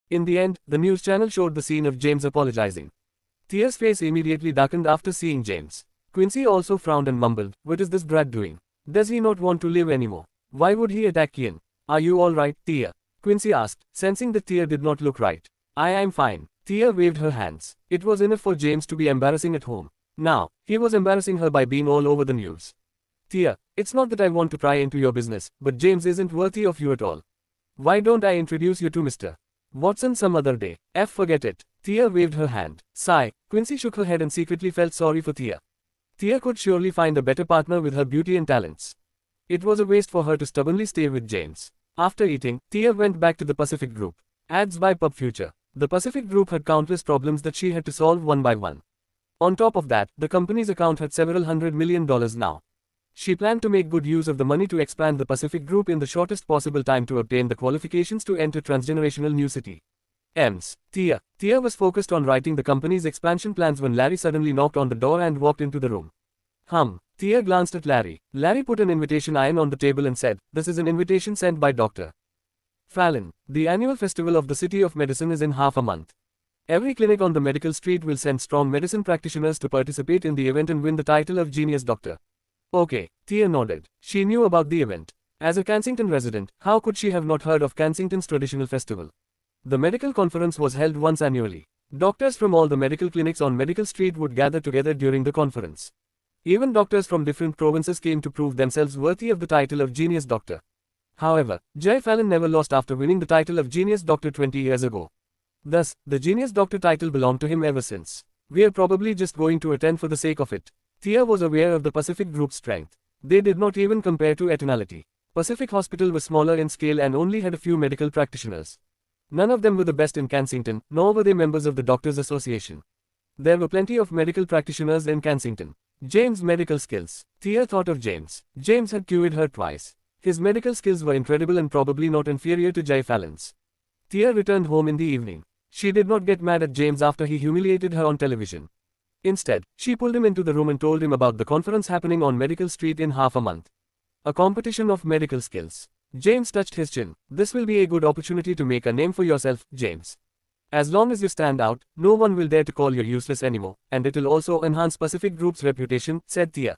In the end, the news channel showed the scene of James apologizing. Thea's face immediately darkened after seeing James. Quincy also frowned and mumbled, "What is this brat doing? Does he not want to live anymore? Why would he attack Ian? Are you alright, Thea?" Quincy asked, sensing that Thea did not look right. I'm fine." Thea waved her hands. It was enough for James to be embarrassing at home. Now, he was embarrassing her by being all over the news. "Thea, it's not that I want to pry into your business, but James isn't worthy of you at all. Why don't I introduce you to Mr. Watson some other day?" Forget it." Thea waved her hand. Sigh. Quincy shook her head and secretly felt sorry for Thea. Thea could surely find a better partner with her beauty and talents. It was a waste for her to stubbornly stay with James. After eating, Thea went back to the Pacific Group. Ads by Pub Future. The Pacific Group had countless problems that she had to solve one by one. On top of that, the company's account had several $100 million now. She planned to make good use of the money to expand the Pacific Group in the shortest possible time to obtain the qualifications to enter transgenerational New City. Thea was focused on writing the company's expansion plans when Larry suddenly knocked on the door and walked into the room. Thea glanced at Larry. Larry put an invitation iron on the table and said, "This is an invitation sent by Dr. Fallon. The annual festival of the City of Medicine is in half a month. Every clinic on the medical street will send strong medicine practitioners to participate in the event and win the title of Genius Doctor." Okay, Thea nodded. She knew about the event. As a Kensington resident, how could she have not heard of Kensington's traditional festival? The medical conference was held once annually. Doctors from all the medical clinics on Medical Street would gather together during the conference. Even doctors from different provinces came to prove themselves worthy of the title of Genius Doctor. However, Jay Fallon never lost after winning the title of Genius Doctor 20 years ago. Thus, the Genius Doctor title belonged to him ever since. "We're probably just going to attend for the sake of it." Thea was aware of the Pacific Group's strength. They did not even compare to Eternality. Pacific Hospital was smaller in scale and only had a few medical practitioners. None of them were the best in Kensington, nor were they members of the Doctors Association. There were plenty of medical practitioners in Kensington. James' medical skills. Thea thought of James. James had cured her twice. His medical skills were incredible and probably not inferior to Jay Fallon's. Thea returned home in the evening. She did not get mad at James after he humiliated her on television. Instead, she pulled him into the room and told him about the conference happening on Medical Street in half a month. A competition of medical skills. James touched his chin. "This will be a good opportunity to make a name for yourself, James. As long as you stand out, no one will dare to call you useless anymore, and it will also enhance Pacific Group's reputation," said Thea.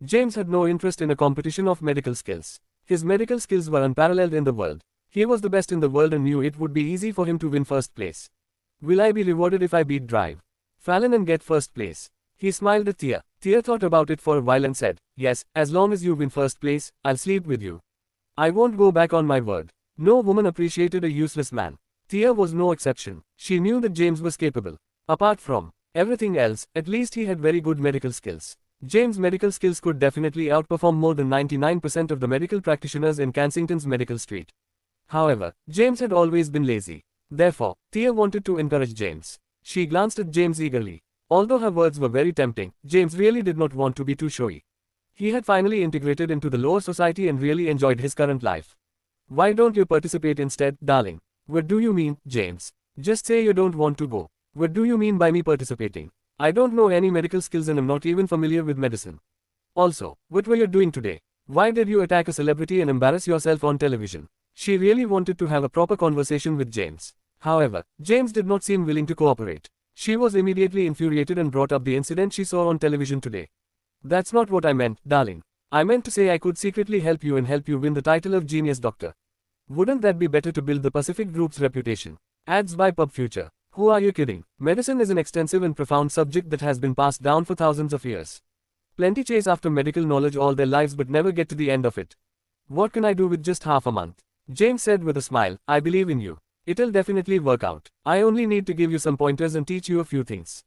James had no interest in a competition of medical skills. His medical skills were unparalleled in the world. He was the best in the world and knew it would be easy for him to win first place. "Will I be rewarded if I beat Drive Fallon and get first place?" He smiled at Thea. Thea thought about it for a while and said, "Yes, as long as you win first place, I'll sleep with you. I won't go back on my word." No woman appreciated a useless man. Thea was no exception. She knew that James was capable. Apart from everything else, at least he had very good medical skills. James' medical skills could definitely outperform more than 99% of the medical practitioners in Kensington's Medical Street. However, James had always been lazy. Therefore, Thea wanted to encourage James. She glanced at James eagerly. Although her words were very tempting, James really did not want to be too showy. He had finally integrated into the lower society and really enjoyed his current life. "Why don't you participate instead, darling?" "What do you mean, James? Just say you don't want to go." "What do you mean by me participating? I don't know any medical skills and am not even familiar with medicine. Also, what were you doing today? Why did you attack a celebrity and embarrass yourself on television?" She really wanted to have a proper conversation with James. However, James did not seem willing to cooperate. She was immediately infuriated and brought up the incident she saw on television today. "That's not what I meant, darling. I meant to say I could secretly help you and help you win the title of Genius Doctor. Wouldn't that be better to build the Pacific Group's reputation?" Ads by Pub Future. Who are you kidding? Medicine is an extensive and profound subject that has been passed down for thousands of years. Plenty chase after medical knowledge all their lives but never get to the end of it. "What can I do with just half a month?" James said with a smile. "I believe in you. It'll definitely work out. I only need to give you some pointers and teach you a few things."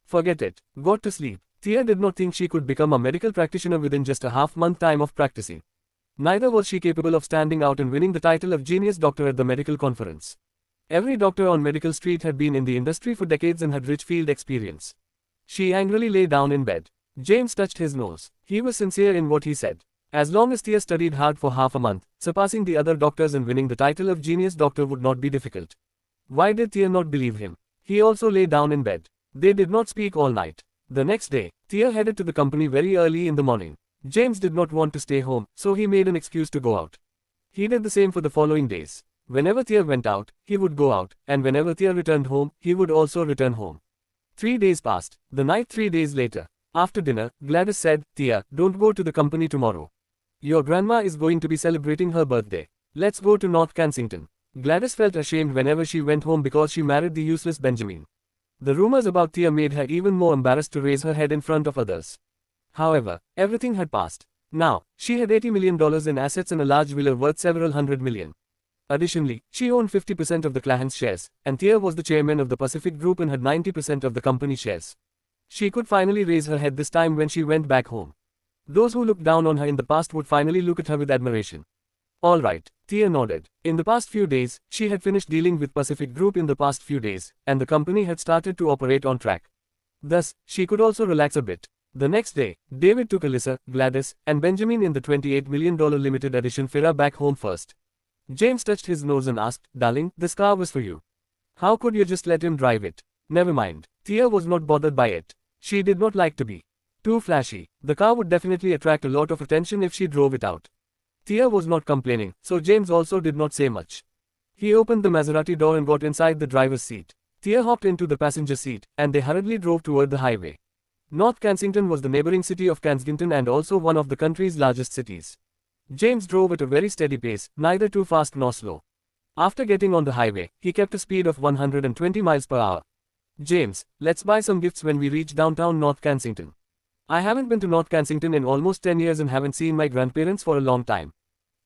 "Forget it. Got to sleep." Thea did not think she could become a medical practitioner within just a half-month time of practicing. Neither was she capable of standing out and winning the title of Genius Doctor at the medical conference. Every doctor on Medical Street had been in the industry for decades and had rich field experience. She angrily lay down in bed. James touched his nose. He was sincere in what he said. As long as Thea studied hard for half a month, surpassing the other doctors and winning the title of Genius Doctor would not be difficult. Why did Thea not believe him? He also lay down in bed. They did not speak all night. The next day, Thea headed to the company very early in the morning. James did not want to stay home, so he made an excuse to go out. He did the same for the following days. Whenever Thea went out, he would go out, and whenever Thea returned home, he would also return home. 3 days passed. The night 3 days later. After dinner, Gladys said, Thea, don't go to the company tomorrow. Your grandma is going to be celebrating her birthday. Let's go to North Kensington. Gladys felt ashamed whenever she went home because she married the useless Benjamin. The rumors about Thea made her even more embarrassed to raise her head in front of others. However, everything had passed. Now, she had $80 million in assets and a large villa worth several hundred million. Additionally, she owned 50% of the Clahans shares, and Thea was the chairman of the Pacific Group and had 90% of the company shares. She could finally raise her head this time when she went back home. Those who looked down on her in the past would finally look at her with admiration. Alright, Thea nodded. In the past few days, she had finished dealing with Pacific Group in the past few days, and the company had started to operate on track. Thus, she could also relax a bit. The next day, David took Alyssa, Gladys, and Benjamin in the $28 million limited edition Fira back home first. James touched his nose and asked, Darling, this car was for you. How could you just let him drive it? Never mind. Thea was not bothered by it. She did not like to be too flashy. The car would definitely attract a lot of attention if she drove it out. Thea was not complaining, so James also did not say much. He opened the Maserati door and got inside the driver's seat. Thea hopped into the passenger seat, and they hurriedly drove toward the highway. North Kensington was the neighboring city of Kensington and also one of the country's largest cities. James drove at a very steady pace, neither too fast nor slow. After getting on the highway, he kept a speed of 120 miles per hour. James, let's buy some gifts when we reach downtown North Kensington. I haven't been to North Kensington in almost 10 years and haven't seen my grandparents for a long time.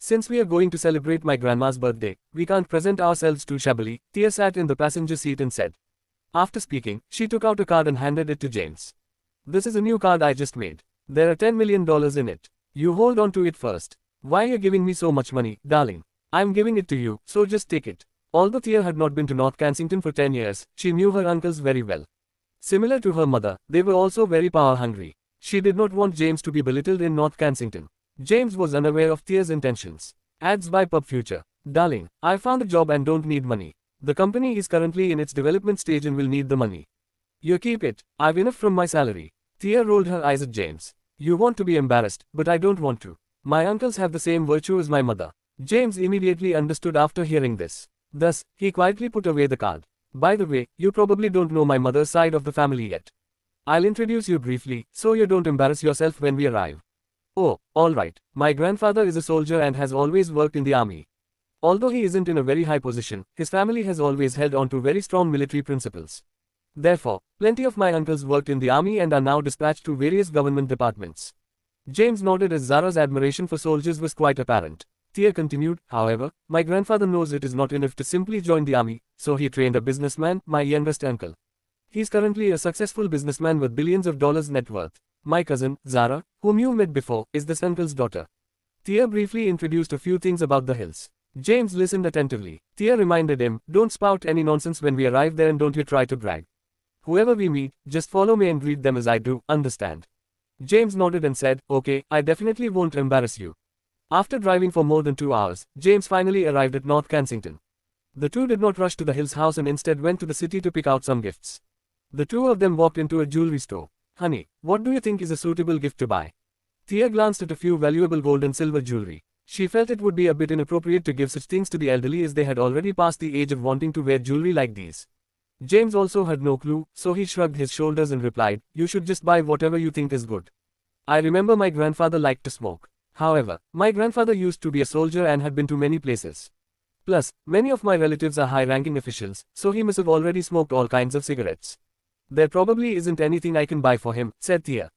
Since we are going to celebrate my grandma's birthday, we can't present ourselves too shabbily, Thea sat in the passenger seat and said. After speaking, she took out a card and handed it to James. This is a new card I just made. There are $10 million in it. You hold on to it first. Why are you giving me so much money, darling? I'm giving it to you, so just take it. Although Thea had not been to North Kensington for 10 years, she knew her uncles very well. Similar to her mother, they were also very power-hungry. She did not want James to be belittled in North Kensington. James was unaware of Thea's intentions. Ads by Pub Future. Darling, I found a job and don't need money. The company is currently in its development stage and will need the money. You keep it. I've enough from my salary. Thea rolled her eyes at James. You want to be embarrassed, but I don't want to. My uncles have the same virtue as my mother. James immediately understood after hearing this. Thus, he quietly put away the card. By the way, you probably don't know my mother's side of the family yet. I'll introduce you briefly, so you don't embarrass yourself when we arrive. Oh, alright. My grandfather is a soldier and has always worked in the army. Although he isn't in a very high position, his family has always held on to very strong military principles. Therefore, plenty of my uncles worked in the army and are now dispatched to various government departments. James nodded as Zara's admiration for soldiers was quite apparent. Thea continued, however, my grandfather knows it is not enough to simply join the army, so he trained a businessman, my youngest uncle. He's currently a successful businessman with billions of dollars net worth. My cousin, Zara, whom you met before, is this uncle's daughter. Thea briefly introduced a few things about the hills. James listened attentively. Thea reminded him, don't spout any nonsense when we arrive there and don't you try to brag. Whoever we meet, just follow me and greet them as I do, understand? James nodded and said, okay, I definitely won't embarrass you. After driving for more than 2 hours, James finally arrived at North Kensington. The two did not rush to the Hills house and instead went to the city to pick out some gifts. The two of them walked into a jewelry store. Honey, what do you think is a suitable gift to buy? Thea glanced at a few valuable gold and silver jewelry. She felt it would be a bit inappropriate to give such things to the elderly as they had already passed the age of wanting to wear jewelry like these. James also had no clue, so he shrugged his shoulders and replied, you should just buy whatever you think is good. I remember my grandfather liked to smoke. However, my grandfather used to be a soldier and had been to many places. Plus, many of my relatives are high-ranking officials, so he must have already smoked all kinds of cigarettes. There probably isn't anything I can buy for him, said Thea.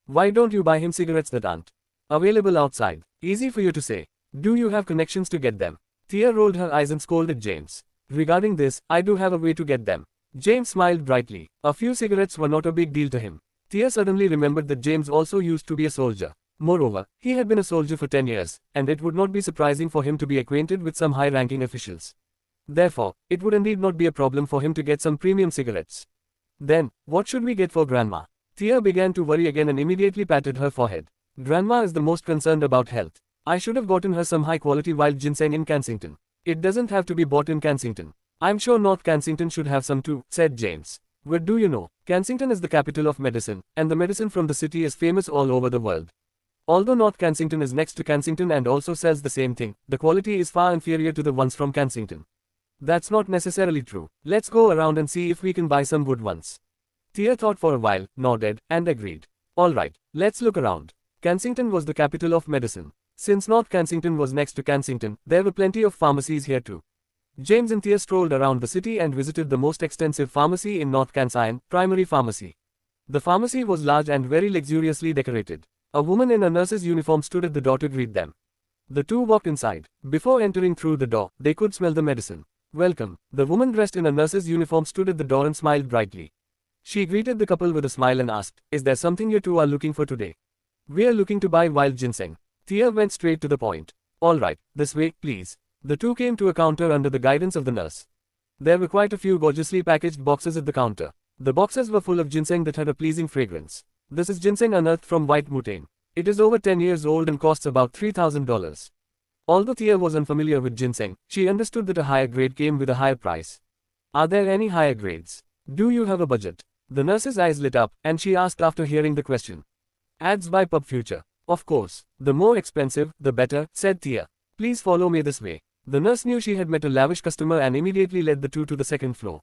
Why don't you buy him cigarettes that aren't available outside? Easy for you to say. Do you have connections to get them? Thea rolled her eyes and scolded James. Regarding this, I do have a way to get them. James smiled brightly. A few cigarettes were not a big deal to him. Thea suddenly remembered that James also used to be a soldier. Moreover, he had been a soldier for 10 years, and it would not be surprising for him to be acquainted with some high-ranking officials. Therefore, it would indeed not be a problem for him to get some premium cigarettes. Then, what should we get for Grandma? Thea began to worry again and immediately patted her forehead. Grandma is the most concerned about health. I should have gotten her some high-quality wild ginseng in Kensington. It doesn't have to be bought in Kensington. I'm sure North Kensington should have some too, said James. But do you know, Kensington is the capital of medicine, and the medicine from the city is famous all over the world. Although North Kensington is next to Kensington and also sells the same thing, the quality is far inferior to the ones from Kensington. That's not necessarily true. Let's go around and see if we can buy some good ones. Thea thought for a while, nodded, and agreed. Alright, let's look around. Kensington was the capital of medicine. Since North Kensington was next to Kensington, there were plenty of pharmacies here too. James and Thea strolled around the city and visited the most extensive pharmacy in North Kensington, Primary Pharmacy. The pharmacy was large and very luxuriously decorated. A woman in a nurse's uniform stood at the door to greet them. The two walked inside. Before entering through the door, they could smell the medicine. Welcome. The woman dressed in a nurse's uniform stood at the door and smiled brightly. She greeted the couple with a smile and asked, "Is there something you two are looking for today?" "We're looking to buy wild ginseng." Thea went straight to the point. "Alright, this way, please." The two came to a counter under the guidance of the nurse. There were quite a few gorgeously packaged boxes at the counter. The boxes were full of ginseng that had a pleasing fragrance. This is ginseng unearthed from white mountain. It is over 10 years old and costs about $3,000. Although Thea was unfamiliar with ginseng, she understood that a higher grade came with a higher price. "Are there any higher grades? Do you have a budget?" The nurse's eyes lit up, and she asked after hearing the question. "Ads by Pub Future. Of course. The more expensive, the better," said Thea. "Please follow me this way." The nurse knew she had met a lavish customer and immediately led the two to the second floor.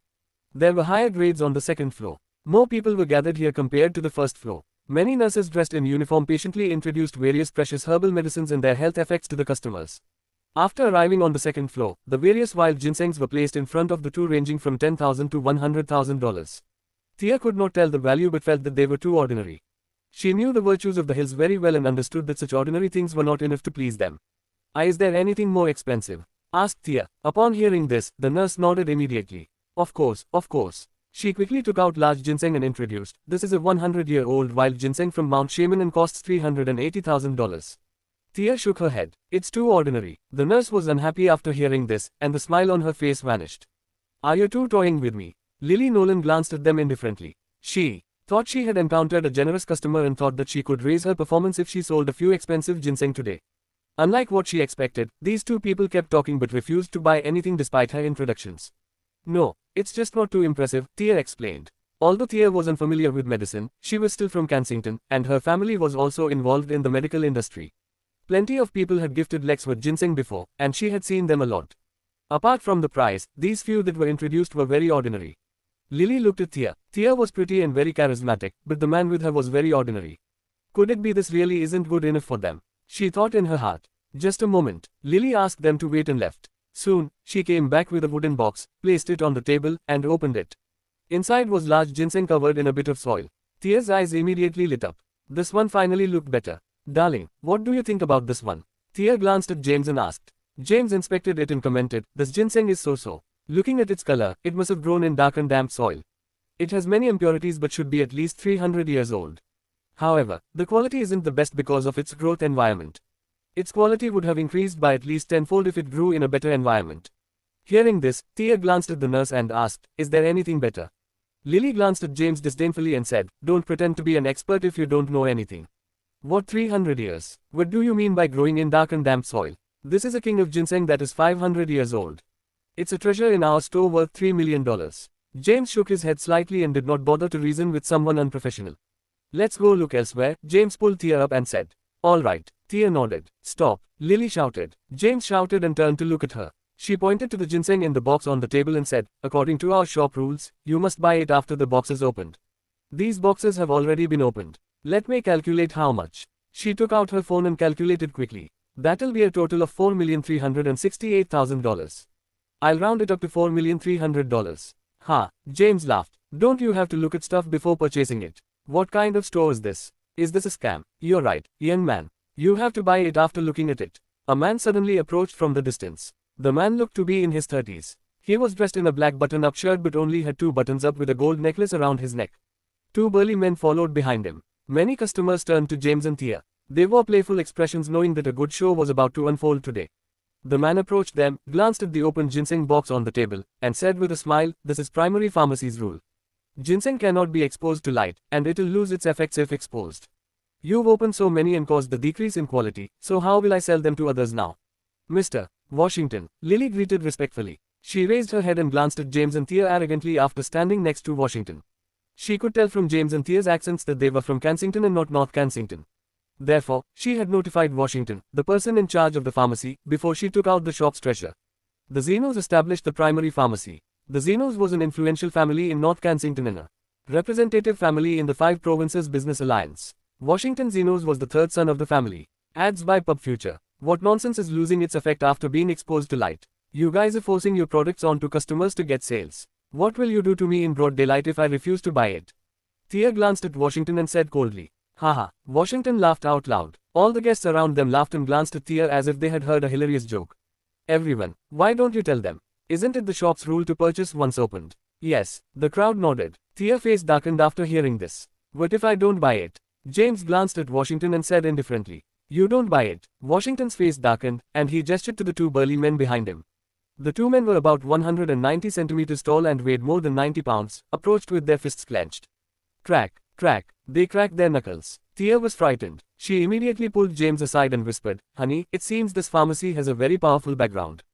There were higher grades on the second floor. More people were gathered here compared to the first floor. Many nurses dressed in uniform patiently introduced various precious herbal medicines and their health effects to the customers. After arriving on the second floor, the various wild ginsengs were placed in front of the two ranging from $10,000 to $100,000. Thea could not tell the value but felt that they were too ordinary. She knew the virtues of the hills very well and understood that such ordinary things were not enough to please them. "Is there anything more expensive?" asked Thea. Upon hearing this, the nurse nodded immediately. Of course, of course." She quickly took out large ginseng and introduced, "This is a 100-year-old wild ginseng from Mount Shaman and costs $380,000. Thea shook her head. "It's too ordinary." The nurse was unhappy after hearing this, and the smile on her face vanished. "Are you two toying with me?" Lily Nolan glanced at them indifferently. She thought she had encountered a generous customer and thought that she could raise her performance if she sold a few expensive ginseng today. Unlike what she expected, these two people kept talking but refused to buy anything despite her introductions. "No, it's just not too impressive," Thea explained. Although Thea was unfamiliar with medicine, she was still from Kensington, and her family was also involved in the medical industry. Plenty of people had gifted Lex with ginseng before, and she had seen them a lot. Apart from the price, these few that were introduced were very ordinary. Lily looked at Thea. Thea was pretty and very charismatic, but the man with her was very ordinary. Could it be this really isn't good enough for them? She thought in her heart. Just a moment. Lily asked them to wait and left. Soon, she came back with a wooden box, placed it on the table, and opened it. Inside was large ginseng covered in a bit of soil. Thea's eyes immediately lit up. This one finally looked better. "Darling, what do you think about this one?" Thea glanced at James and asked. James inspected it and commented, "This ginseng is so-so. Looking at its color, it must have grown in dark and damp soil. It has many impurities but should be at least 300 years old. However, the quality isn't the best because of its growth environment. Its quality would have increased by at least tenfold if it grew in a better environment." Hearing this, Thea glanced at the nurse and asked, "Is there anything better?" Lily glanced at James disdainfully and said, "Don't pretend to be an expert if you don't know anything. What 300 years? What do you mean by growing in dark and damp soil? This is a king of ginseng that is 500 years old. It's a treasure in our store worth $3 million. James shook his head slightly and did not bother to reason with someone unprofessional. "Let's go look elsewhere." James pulled Thea up and said. "All right." Thea nodded. "Stop," Lily shouted. James shouted and turned to look at her. She pointed to the ginseng in the box on the table and said, "According to our shop rules, you must buy it after the box is opened. These boxes have already been opened. Let me calculate how much." She took out her phone and calculated quickly. "That'll be a total of $4,368,000. I'll round it up to $4,300,000. Ha, James laughed. "Don't you have to look at stuff before purchasing it? What kind of store is this? Is this a scam?" "You're right, young man. You have to buy it after looking at it." A man suddenly approached from the distance. The man looked to be in his 30s. He was dressed in a black button-up shirt but only had two buttons up with a gold necklace around his neck. Two burly men followed behind him. Many customers turned to James and Thea. They wore playful expressions knowing that a good show was about to unfold today. The man approached them, glanced at the open ginseng box on the table, and said with a smile, "This is Primary Pharmacy's rule. Ginseng cannot be exposed to light, and it'll lose its effects if exposed. You've opened so many and caused the decrease in quality, so how will I sell them to others now?" "Mr. Washington," Lily greeted respectfully. She raised her head and glanced at James and Thea arrogantly after standing next to Washington. She could tell from James and Thea's accents that they were from Kensington and not North Kensington. Therefore, she had notified Washington, the person in charge of the pharmacy, before she took out the shop's treasure. The Zenos established the primary pharmacy. The Zenos was an influential family in North Kensington and a representative family in the Five Provinces Business Alliance. Washington Zenos was the third son of the family. Ads by Pub Future. What nonsense is losing its effect after being exposed to light? You guys are forcing your products onto customers to get sales. What will you do to me in broad daylight if I refuse to buy it? Thea glanced at Washington and said coldly. Haha. Washington laughed out loud. All the guests around them laughed and glanced at Thea as if they had heard a hilarious joke. Everyone, why don't you tell them? Isn't it the shop's rule to purchase once opened? Yes, the crowd nodded. Thea's face darkened after hearing this. What if I don't buy it? James glanced at Washington and said indifferently. You don't buy it. Washington's face darkened, and he gestured to the two burly men behind him. The two men were about 190 centimeters tall and weighed more than 90 pounds, approached with their fists clenched. Crack, crack, they cracked their knuckles. Thea was frightened. She immediately pulled James aside and whispered, Honey, it seems this pharmacy has a very powerful background.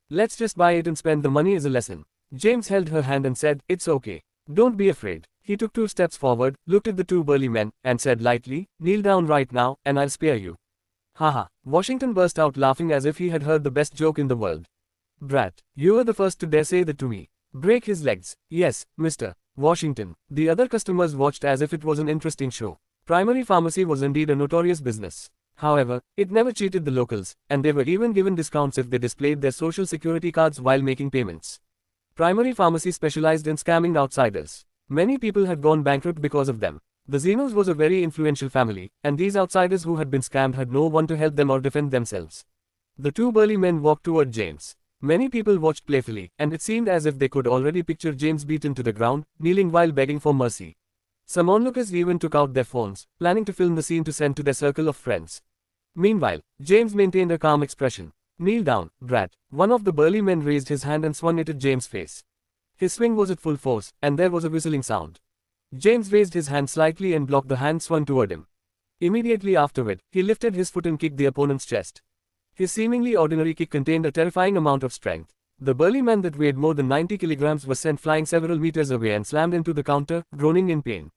Let's just buy it and spend the money as a lesson. James held her hand and said, It's okay. Don't be afraid. He took 2 steps forward, looked at the two burly men, and said lightly, Kneel down right now, and I'll spare you. Haha. Washington burst out laughing as if he had heard the best joke in the world. Brat, you were the first to dare say that to me. Break his legs. Yes, Mr. Washington. The other customers watched as if it was an interesting show. Primary pharmacy was indeed a notorious business. However, it never cheated the locals, and they were even given discounts if they displayed their social security cards while making payments. Primary pharmacy specialized in scamming outsiders. Many people had gone bankrupt because of them. The Zenos was a very influential family, and these outsiders who had been scammed had no one to help them or defend themselves. The two burly men walked toward James. Many people watched playfully, and it seemed as if they could already picture James beaten to the ground, kneeling while begging for mercy. Some onlookers even took out their phones, planning to film the scene to send to their circle of friends. Meanwhile, James maintained a calm expression. Kneel down, brat. One of the burly men raised his hand and swung it at James' face. His swing was at full force, and there was a whistling sound. James raised his hand slightly and blocked the hand swung toward him. Immediately afterward, he lifted his foot and kicked the opponent's chest. His seemingly ordinary kick contained a terrifying amount of strength. The burly man that weighed more than 90 kilograms was sent flying several meters away and slammed into the counter, groaning in pain.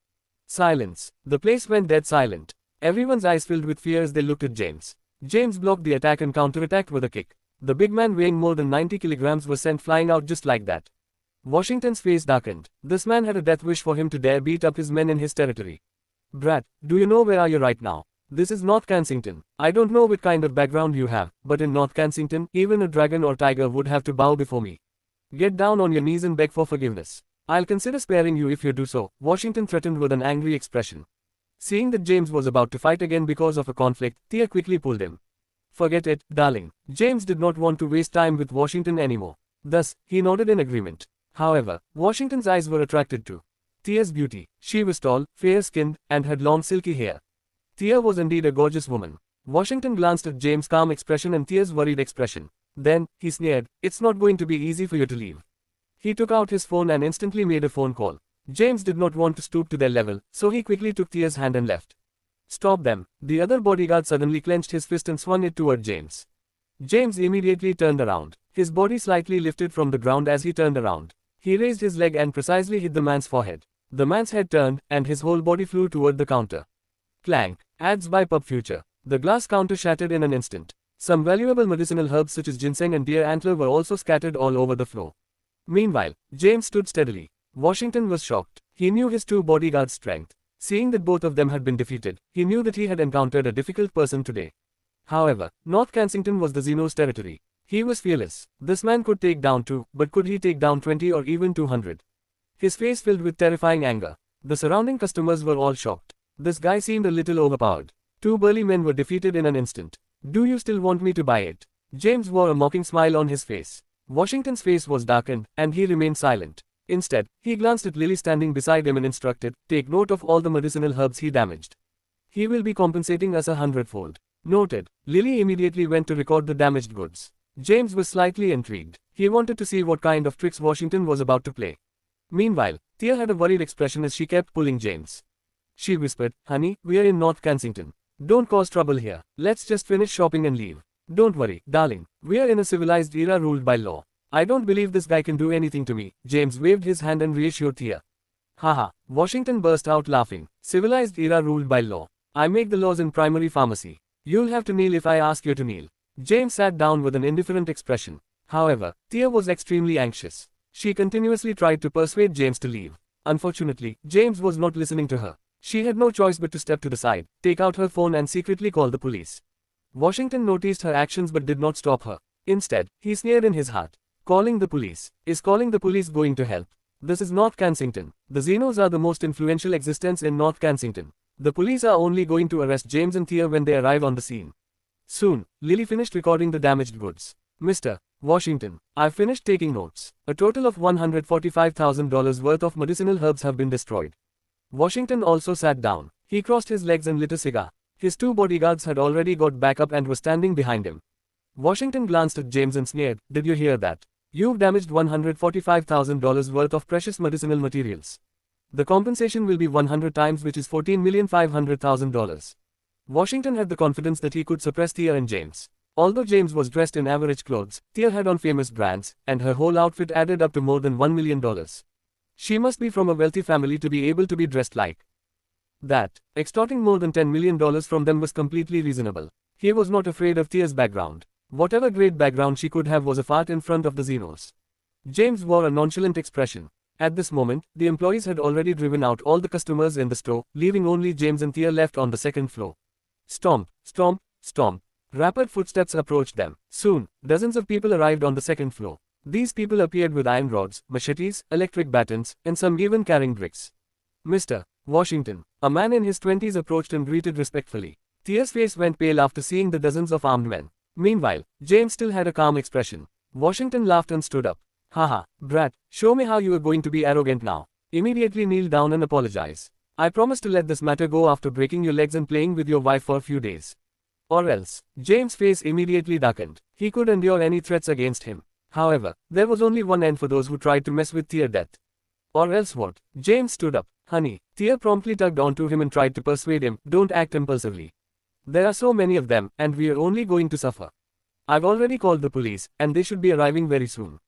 Silence. The place went dead silent. Everyone's eyes filled with fear as they looked at James. James blocked the attack and counterattacked with a kick. The big man weighing more than 90 kilograms was sent flying out just like that. Washington's face darkened. This man had a death wish for him to dare beat up his men in his territory. Brat, do you know where are you right now? This is North Kensington. I don't know what kind of background you have, but in North Kensington, even a dragon or tiger would have to bow before me. Get down on your knees and beg for forgiveness. I'll consider sparing you if you do so, Washington threatened with an angry expression. Seeing that James was about to fight again because of a conflict, Thea quickly pulled him. Forget it, darling. James did not want to waste time with Washington anymore. Thus, he nodded in agreement. However, Washington's eyes were attracted to Thea's beauty. She was tall, fair-skinned, and had long silky hair. Thea was indeed a gorgeous woman. Washington glanced at James' calm expression and Thea's worried expression. Then, he sneered, It's not going to be easy for you to leave. He took out his phone and instantly made a phone call. James did not want to stoop to their level, so he quickly took Thea's hand and left. Stop them. The other bodyguard suddenly clenched his fist and swung it toward James. James immediately turned around. His body slightly lifted from the ground as he turned around. He raised his leg and precisely hit the man's forehead. The man's head turned, and his whole body flew toward the counter. Clank. Ads by Pub Future. The glass counter shattered in an instant. Some valuable medicinal herbs such as ginseng and deer antler were also scattered all over the floor. Meanwhile, James stood steadily. Washington was shocked. He knew his two bodyguards' strength. Seeing that both of them had been defeated, he knew that he had encountered a difficult person today. However, North Kensington was the Zenos' territory. He was fearless. This man could take down 2, but could he take down 20 or even 200? His face filled with terrifying anger. The surrounding customers were all shocked. This guy seemed a little overpowered. 2 burly men were defeated in an instant. Do you still want me to buy it? James wore a mocking smile on his face. Washington's face was darkened, and he remained silent. Instead, he glanced at Lily standing beside him and instructed, Take note of all the medicinal herbs he damaged. He will be compensating us 100-fold. Noted. Lily immediately went to record the damaged goods. James was slightly intrigued. He wanted to see what kind of tricks Washington was about to play. Meanwhile, Thea had a worried expression as she kept pulling James. She whispered, Honey, we're in North Kensington. Don't cause trouble here. Let's just finish shopping and leave. Don't worry, darling. We're in a civilized era ruled by law. I don't believe this guy can do anything to me. James waved his hand and reassured Thea. Haha. Washington burst out laughing. Civilized era ruled by law. I make the laws in primary pharmacy. You'll have to kneel if I ask you to kneel. James sat down with an indifferent expression. However, Thea was extremely anxious. She continuously tried to persuade James to leave. Unfortunately, James was not listening to her. She had no choice but to step to the side, take out her phone and secretly call the police. Washington noticed her actions but did not stop her. Instead, he sneered in his heart. Calling the police. Is calling the police going to help? This is North Kensington. The Xenos are the most influential existence in North Kensington. The police are only going to arrest James and Thea when they arrive on the scene. Soon, Lily finished recording the damaged goods. Mr. Washington, I've finished taking notes. A total of $145,000 worth of medicinal herbs have been destroyed. Washington also sat down. He crossed his legs and lit a cigar. His two bodyguards had already got back up and were standing behind him. Washington glanced at James and sneered, "Did you hear that? You've damaged $145,000 worth of precious medicinal materials. The compensation will be 100 times, which is $14,500,000. Washington had the confidence that he could suppress Thea and James. Although James was dressed in average clothes, Thea had on famous brands, and her whole outfit added up to more than $1 million. She must be from a wealthy family to be able to be dressed like that. Extorting more than $10 million from them was completely reasonable. He was not afraid of Thea's background. Whatever great background she could have was a fart in front of the Xenos. James wore a nonchalant expression. At this moment, the employees had already driven out all the customers in the store, leaving only James and Thea left on the second floor. Stomp, stomp, stomp. Rapid footsteps approached them. Soon, dozens of people arrived on the second floor. These people appeared with iron rods, machetes, electric batons, and some even carrying bricks. Mr. Washington, a man in his 20s approached and greeted respectfully. Thea's face went pale after seeing the dozens of armed men. Meanwhile, James still had a calm expression. Washington laughed and stood up. Haha, brat, show me how you are going to be arrogant now. Immediately kneel down and apologize. I promise to let this matter go after breaking your legs and playing with your wife for a few days. Or else. James' face immediately darkened. He could endure any threats against him. However, there was only one end for those who tried to mess with Thea death. Or else what? James stood up. Honey, Thea promptly tugged onto him and tried to persuade him, don't act impulsively. There are so many of them, and we are only going to suffer. I've already called the police, and they should be arriving very soon.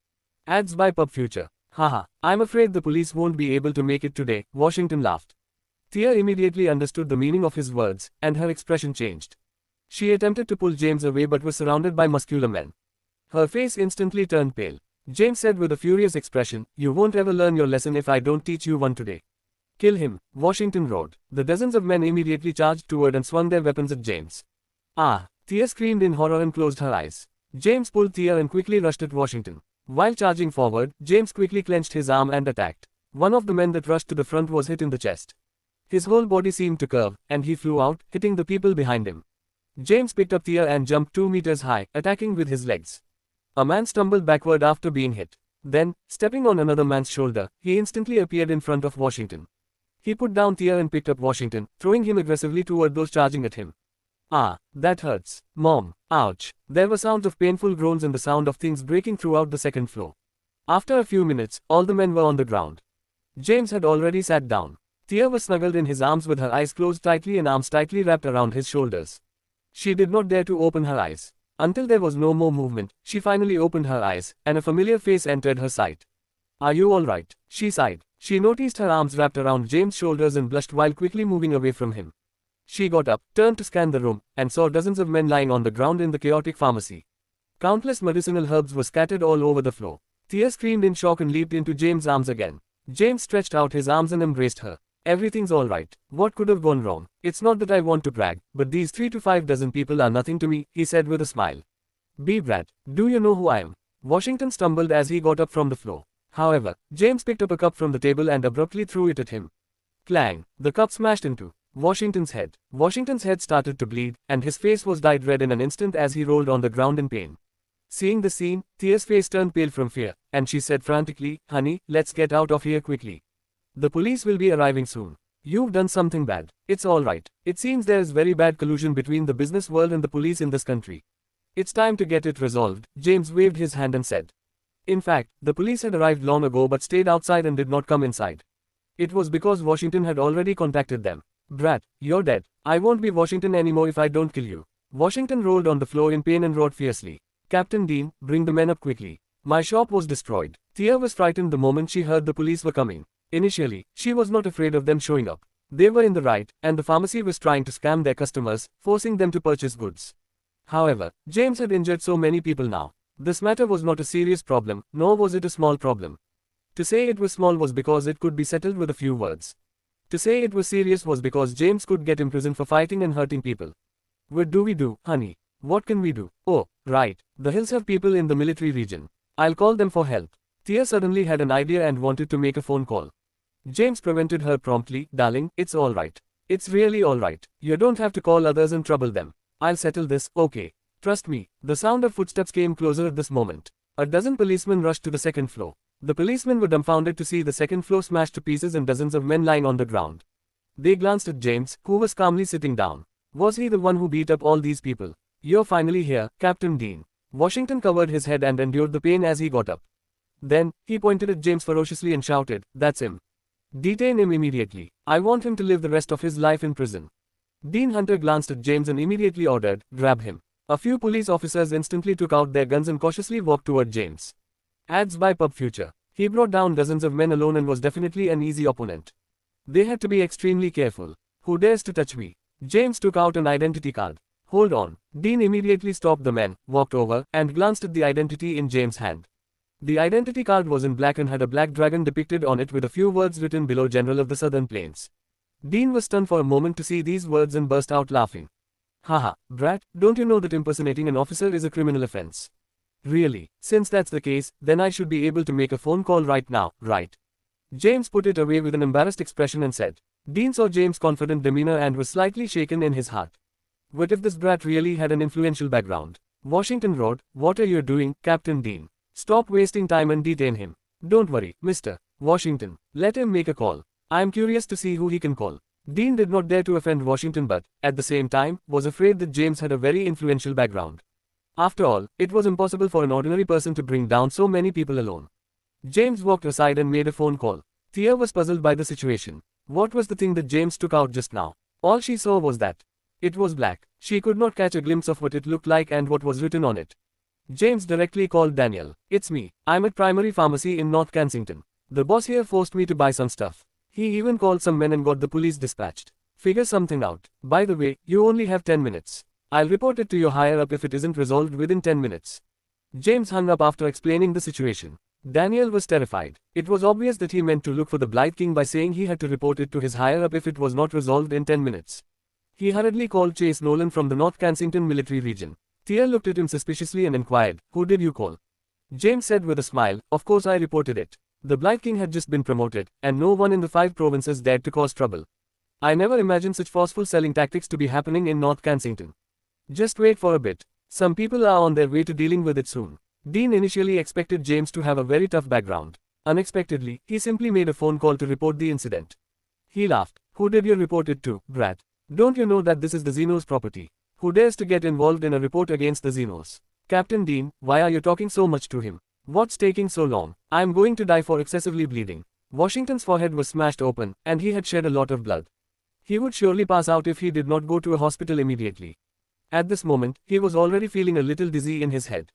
Ads by Pub Future. Haha, I'm afraid the police won't be able to make it today, Washington laughed. Thea immediately understood the meaning of his words, and her expression changed. She attempted to pull James away but was surrounded by muscular men. Her face instantly turned pale. James said with a furious expression, "You won't ever learn your lesson if I don't teach you one today." Kill him, Washington roared. The dozens of men immediately charged toward and swung their weapons at James. Ah! Thea screamed in horror and closed her eyes. James pulled Thea and quickly rushed at Washington. While charging forward, James quickly clenched his arm and attacked. One of the men that rushed to the front was hit in the chest. His whole body seemed to curve, and he flew out, hitting the people behind him. James picked up Thea and jumped 2 meters high, attacking with his legs. A man stumbled backward after being hit. Then, stepping on another man's shoulder, he instantly appeared in front of Washington. He put down Thea and picked up Washington, throwing him aggressively toward those charging at him. Ah, that hurts. Mom. Ouch. There were sounds of painful groans and the sound of things breaking throughout the second floor. After a few minutes, all the men were on the ground. James had already sat down. Thea was snuggled in his arms with her eyes closed tightly and arms tightly wrapped around his shoulders. She did not dare to open her eyes. Until there was no more movement, she finally opened her eyes, and a familiar face entered her sight. Are you all right? She sighed. She noticed her arms wrapped around James' shoulders and blushed while quickly moving away from him. She got up, turned to scan the room, and saw dozens of men lying on the ground in the chaotic pharmacy. Countless medicinal herbs were scattered all over the floor. Thea screamed in shock and leaped into James' arms again. James stretched out his arms and embraced her. Everything's all right. What could have gone wrong? It's not that I want to brag, but these 3 to 5 dozen people are nothing to me, he said with a smile. Be brat. Do you know who I am? Washington stumbled as he got up from the floor. However, James picked up a cup from the table and abruptly threw it at him. Clang! The cup smashed into Washington's head. Washington's head started to bleed, and his face was dyed red in an instant as he rolled on the ground in pain. Seeing the scene, Thea's face turned pale from fear, and she said frantically, "Honey, let's get out of here quickly. The police will be arriving soon. You've done something bad. It's all right. It seems there is very bad collusion between the business world and the police in this country. It's time to get it resolved." James waved his hand and said. In fact, the police had arrived long ago but stayed outside and did not come inside. It was because Washington had already contacted them. Brat, you're dead. I won't be Washington anymore if I don't kill you. Washington rolled on the floor in pain and roared fiercely. Captain Dean, bring the men up quickly. My shop was destroyed. Thea was frightened the moment she heard the police were coming. Initially, she was not afraid of them showing up. They were in the right, and the pharmacy was trying to scam their customers, forcing them to purchase goods. However, James had injured so many people now. This matter was not a serious problem, nor was it a small problem. To say it was small was because it could be settled with a few words. To say it was serious was because James could get imprisoned for fighting and hurting people. What do we do, honey? What can we do? Oh, right, the hills have people in the military region. I'll call them for help. Tia suddenly had an idea and wanted to make a phone call. James prevented her promptly. Darling, it's alright. It's really alright. You don't have to call others and trouble them. I'll settle this, okay? Trust me. The sound of footsteps came closer at this moment. A dozen policemen rushed to the second floor. The policemen were dumbfounded to see the second floor smashed to pieces and dozens of men lying on the ground. They glanced at James, who was calmly sitting down. Was he the one who beat up all these people? You're finally here, Captain Dean. Washington covered his head and endured the pain as he got up. Then, he pointed at James ferociously and shouted, "That's him. Detain him immediately. I want him to live the rest of his life in prison." Dean Hunter glanced at James and immediately ordered, "Grab him." A few police officers instantly took out their guns and cautiously walked toward James. Ads by Pub Future. He brought down dozens of men alone and was definitely an easy opponent. They had to be extremely careful. Who dares to touch me? James took out an identity card. Hold on. Dean immediately stopped the men, walked over, and glanced at the identity in James' hand. The identity card was in black and had a black dragon depicted on it with a few words written below, General of the Southern Plains. Dean was stunned for a moment to see these words and burst out laughing. Haha, brat, don't you know that impersonating an officer is a criminal offense? Really, since that's the case, then I should be able to make a phone call right now, right? James put it away with an embarrassed expression and said. Dean saw James' confident demeanor and was slightly shaken in his heart. What if this brat really had an influential background? Washington roared, "What are you doing, Captain Dean? Stop wasting time and detain him." "Don't worry, Mr. Washington. Let him make a call. I am curious to see who he can call." Dean did not dare to offend Washington but, at the same time, was afraid that James had a very influential background. After all, it was impossible for an ordinary person to bring down so many people alone. James walked aside and made a phone call. Tia was puzzled by the situation. What was the thing that James took out just now? All she saw was that it was black. She could not catch a glimpse of what it looked like and what was written on it. James directly called Daniel. "It's me. I'm at Primary Pharmacy in North Kensington. The boss here forced me to buy some stuff. He even called some men and got the police dispatched. Figure something out. By the way, you only have 10 minutes. I'll report it to your higher up if it isn't resolved within 10 minutes. James hung up after explaining the situation. Daniel was terrified. It was obvious that he meant to look for the Blight King by saying he had to report it to his higher up if it was not resolved in 10 minutes. He hurriedly called Chase Nolan from the North Kensington military region. Tia looked at him suspiciously and inquired, "Who did you call?" James said with a smile, "Of course I reported it. The Blight King had just been promoted, and no one in the 5 provinces dared to cause trouble. I never imagined such forceful selling tactics to be happening in North Kensington. Just wait for a bit. Some people are on their way to dealing with it soon." Dean initially expected James to have a very tough background. Unexpectedly, he simply made a phone call to report the incident. He laughed. "Who did you report it to, brat? Don't you know that this is the Xenos property? Who dares to get involved in a report against the Xenos? Captain Dean, why are you talking so much to him? What's taking so long? I am going to die for excessively bleeding." Washington's forehead was smashed open, and he had shed a lot of blood. He would surely pass out if he did not go to a hospital immediately. At this moment, he was already feeling a little dizzy in his head.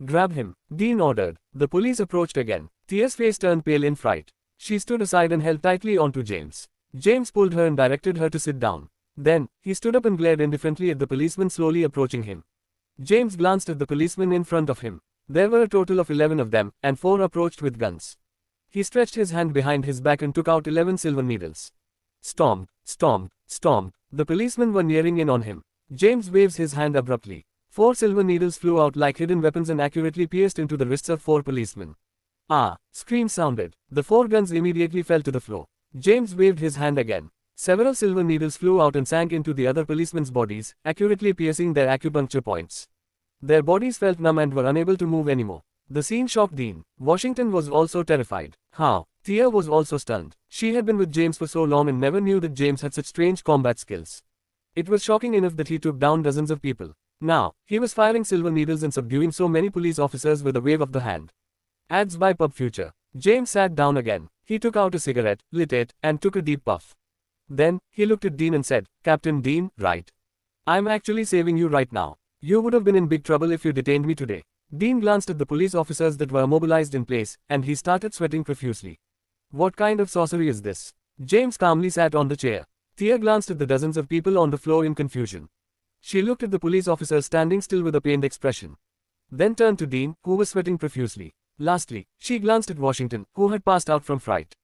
"Grab him," Dean ordered. The police approached again. Tia's face turned pale in fright. She stood aside and held tightly onto James. James pulled her and directed her to sit down. Then, he stood up and glared indifferently at the policeman slowly approaching him. James glanced at the policeman in front of him. There were a total of 11 of them, and 4 approached with guns. He stretched his hand behind his back and took out 11 silver needles. Stomp, stomp, stomp. The policemen were nearing in on him. James waves his hand abruptly. 4 silver needles flew out like hidden weapons and accurately pierced into the wrists of 4 policemen. Ah! Screams sounded. The 4 guns immediately fell to the floor. James waved his hand again. Several silver needles flew out and sank into the other policemen's bodies, accurately piercing their acupuncture points. Their bodies felt numb and were unable to move anymore. The scene shocked Dean. Washington was also terrified. How? Tia was also stunned. She had been with James for so long and never knew that James had such strange combat skills. It was shocking enough that he took down dozens of people. Now, he was firing silver needles and subduing so many police officers with a wave of the hand. Ads by Pub Future. James sat down again. He took out a cigarette, lit it, and took a deep puff. Then, he looked at Dean and said, "Captain Dean, right. I'm actually saving you right now. You would have been in big trouble if you detained me today." Dean glanced at the police officers that were immobilized in place, and he started sweating profusely. What kind of sorcery is this? James calmly sat on the chair. Thea glanced at the dozens of people on the floor in confusion. She looked at the police officer standing still with a pained expression. Then turned to Dean, who was sweating profusely. Lastly, she glanced at Washington, who had passed out from fright.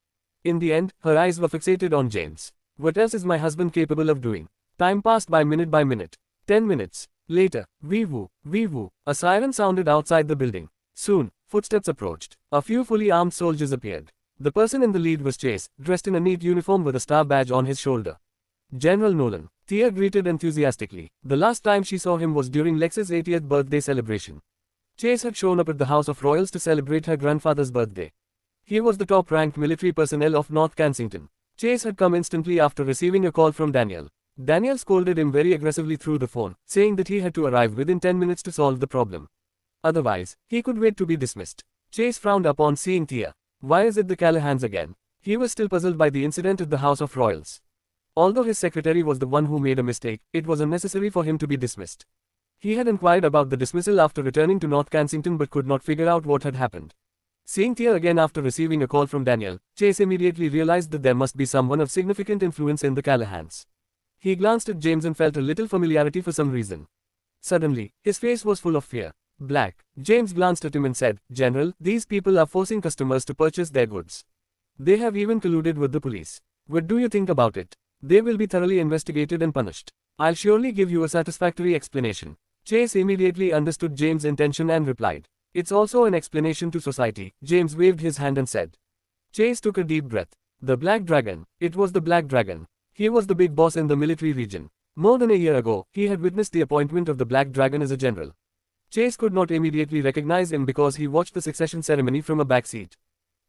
In the end, her eyes were fixated on James. What else is my husband capable of doing? Time passed by minute by minute. 10 minutes. Later, wee-woo, wee-woo, a siren sounded outside the building. Soon, footsteps approached. A few fully armed soldiers appeared. The person in the lead was Chase, dressed in a neat uniform with a star badge on his shoulder. General Nolan. Thea greeted enthusiastically. The last time she saw him was during Lex's 80th birthday celebration. Chase had shown up at the House of Royals to celebrate her grandfather's birthday. He was the top-ranked military personnel of North Kensington. Chase had come instantly after receiving a call from Daniel. Daniel scolded him very aggressively through the phone, saying that he had to arrive within 10 minutes to solve the problem. Otherwise, he could wait to be dismissed. Chase frowned upon seeing Thea. Why is it the Callahans again? He was still puzzled by the incident at the House of Royals. Although his secretary was the one who made a mistake, it was unnecessary for him to be dismissed. He had inquired about the dismissal after returning to North Kensington but could not figure out what had happened. Seeing Thea again after receiving a call from Daniel, Chase immediately realized that there must be someone of significant influence in the Callahans. He glanced at James and felt a little familiarity for some reason. Suddenly, his face was full of fear. Black. James glanced at him and said, General, these people are forcing customers to purchase their goods. They have even colluded with the police. What do you think about it? They will be thoroughly investigated and punished. I'll surely give you a satisfactory explanation. Chase immediately understood James' intention and replied. It's also an explanation to society. James waved his hand and said. Chase took a deep breath. The Black Dragon. It was the Black Dragon. He was the big boss in the military region. More than a year ago, he had witnessed the appointment of the Black Dragon as a general. Chase could not immediately recognize him because he watched the succession ceremony from a back seat.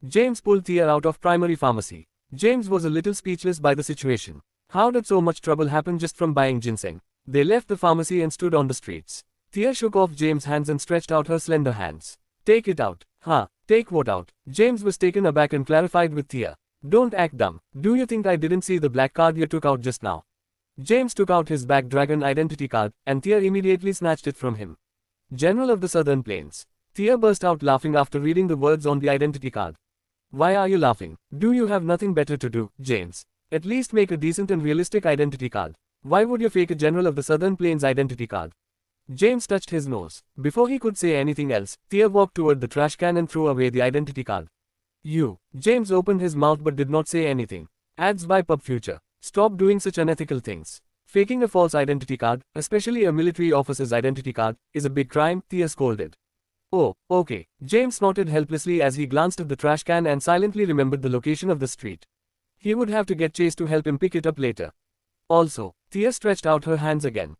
James pulled Thea out of primary pharmacy. James was a little speechless by the situation. How did so much trouble happen just from buying ginseng? They left the pharmacy and stood on the streets. Thea shook off James' hands and stretched out her slender hands. Take it out. Huh? Take what out? James was taken aback and clarified with Thea. Don't act dumb. Do you think I didn't see the black card you took out just now? James took out his Black Dragon identity card, and Thea immediately snatched it from him. General of the Southern Plains. Thea burst out laughing after reading the words on the identity card. Why are you laughing? Do you have nothing better to do, James? At least make a decent and realistic identity card. Why would you fake a General of the Southern Plains identity card? James touched his nose. Before he could say anything else, Thea walked toward the trash can and threw away the identity card. You. James opened his mouth but did not say anything. Ads by Pub Future. Stop doing such unethical things. Faking a false identity card, especially a military officer's identity card, is a big crime, Thea scolded. Oh, okay. James snorted helplessly as he glanced at the trash can and silently remembered the location of the street. He would have to get Chase to help him pick it up later. Also, Thea stretched out her hands again.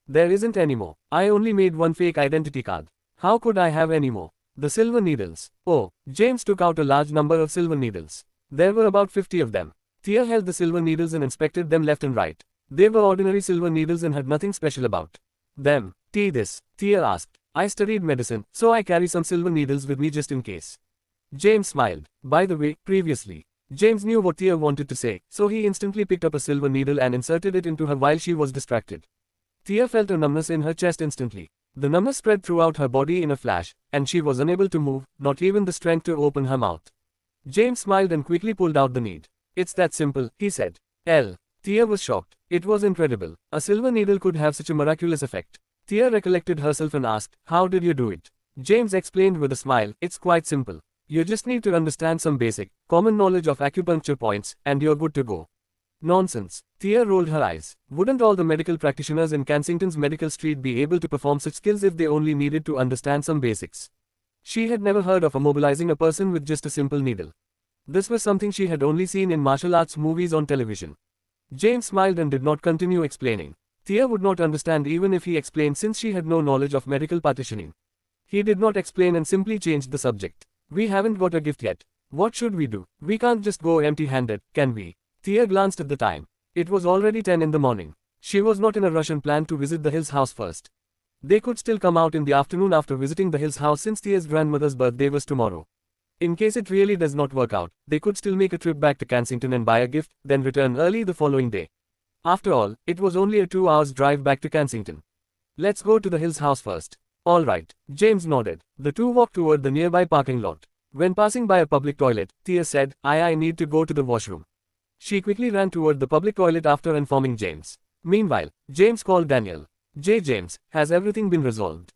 There isn't any more. I only made one fake identity card. How could I have any more? The silver needles. Oh, James took out a large number of silver needles. There were about 50 of them. Thea held the silver needles and inspected them left and right. They were ordinary silver needles and had nothing special about them. This? Thea asked. I studied medicine, so I carry some silver needles with me just in case. James smiled. By the way, previously. James knew what Thea wanted to say, so he instantly picked up a silver needle and inserted it into her while she was distracted. Thea felt a numbness in her chest instantly. The numbness spread throughout her body in a flash, and she was unable to move, not even the strength to open her mouth. James smiled and quickly pulled out the need. It's that simple, he said. Thea was shocked. It was incredible. A silver needle could have such a miraculous effect. Thea recollected herself and asked, how did you do it? James explained with a smile, it's quite simple. You just need to understand some basic, common knowledge of acupuncture points, and you're good to go. Nonsense. Thea rolled her eyes. Wouldn't all the medical practitioners in Kensington's medical street be able to perform such skills if they only needed to understand some basics? She had never heard of immobilizing a person with just a simple needle. This was something she had only seen in martial arts movies on television. James smiled and did not continue explaining. Thea would not understand even if he explained since she had no knowledge of medical partitioning. He did not explain and simply changed the subject. We haven't got a gift yet. What should we do? We can't just go empty-handed, can we? Thea glanced at the time. It was already 10 in the morning. She was not in a rush and planned to visit the Hills house first. They could still come out in the afternoon after visiting the Hills house since Thea's grandmother's birthday was tomorrow. In case it really does not work out, they could still make a trip back to Kensington and buy a gift, then return early the following day. After all, it was only a 2 hours drive back to Kensington. Let's go to the Hills house first. All right, James nodded. The two walked toward the nearby parking lot. When passing by a public toilet, Thea said, I need to go to the washroom. She quickly ran toward the public toilet after informing James. Meanwhile, James called Daniel. James, has everything been resolved?